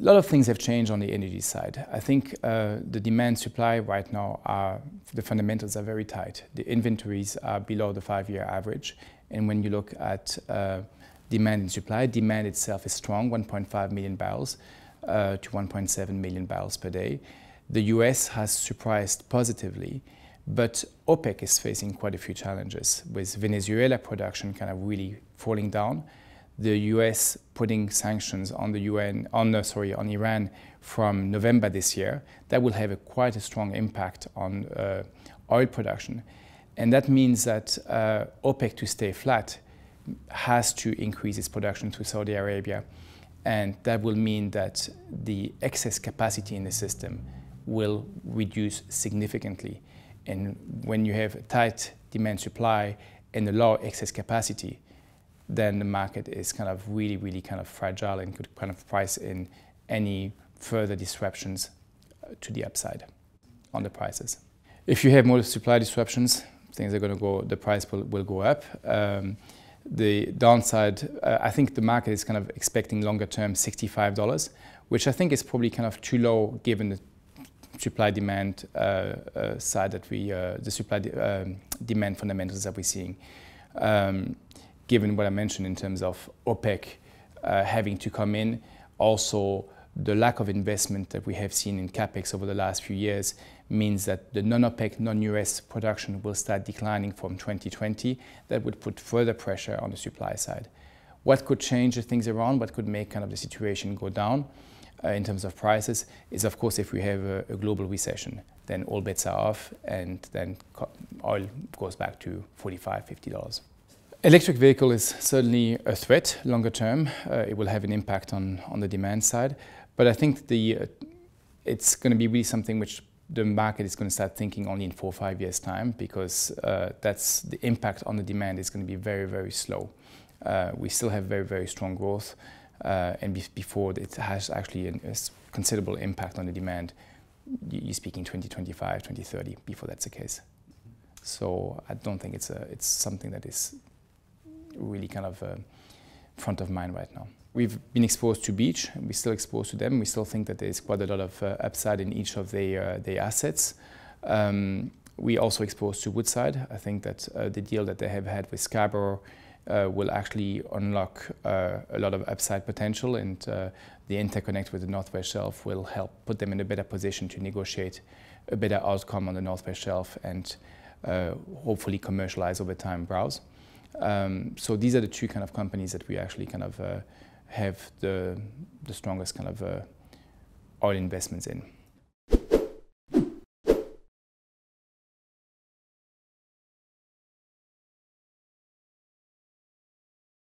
lot of things have changed on the energy side. I think the demand supply right now the fundamentals are very tight. The inventories are below the 5-year average. And when you look at demand and supply, demand itself is strong, 1.5 million barrels to 1.7 million barrels per day. The US has surprised positively, but OPEC is facing quite a few challenges, with Venezuela production kind of really falling down. The US putting sanctions on on Iran from November this year. That will have quite a strong impact on oil production. And that means that OPEC, to stay flat, has to increase its production to Saudi Arabia. And that will mean that the excess capacity in the system will reduce significantly. And when you have a tight demand supply and a low excess capacity, then the market is kind of really kind of fragile and could kind of price in any further disruptions to the upside on the prices. If you have more supply disruptions, things are going to go, the price will go up. The downside, I think the market is kind of expecting longer term $65, which I think is probably kind of too low given the supply demand side that the supply demand fundamentals that we're seeing. Given what I mentioned in terms of OPEC having to come in, also the lack of investment that we have seen in CapEx over the last few years means that the non-OPEC, non-US production will start declining from 2020. That would put further pressure on the supply side. What could change the things around, what could make kind of the situation go down in terms of prices is, of course, if we have a global recession, then all bets are off and then oil goes back to $45, $50. Electric vehicle is certainly a threat longer term. It will have an impact on the demand side. But I think it's going to be really something which the market is going to start thinking only in 4 or 5 years' time, because that's the impact on the demand is going to be very slow. We still have very strong growth, and before it has actually a considerable impact on the demand. You speak in 2025, 2030, before that's the case. So I don't think it's something that is really kind of front of mind right now. We've been exposed to Beach, and we're still exposed to them. We still think that there's quite a lot of upside in each of their assets. We're also exposed to Woodside. I think that the deal that they have had with Scarborough will actually unlock a lot of upside potential, and the interconnect with the Northwest Shelf will help put them in a better position to negotiate a better outcome on the Northwest Shelf and hopefully commercialize over time Browse. So these are the two kind of companies that we actually kind of have the strongest kind of oil investments in.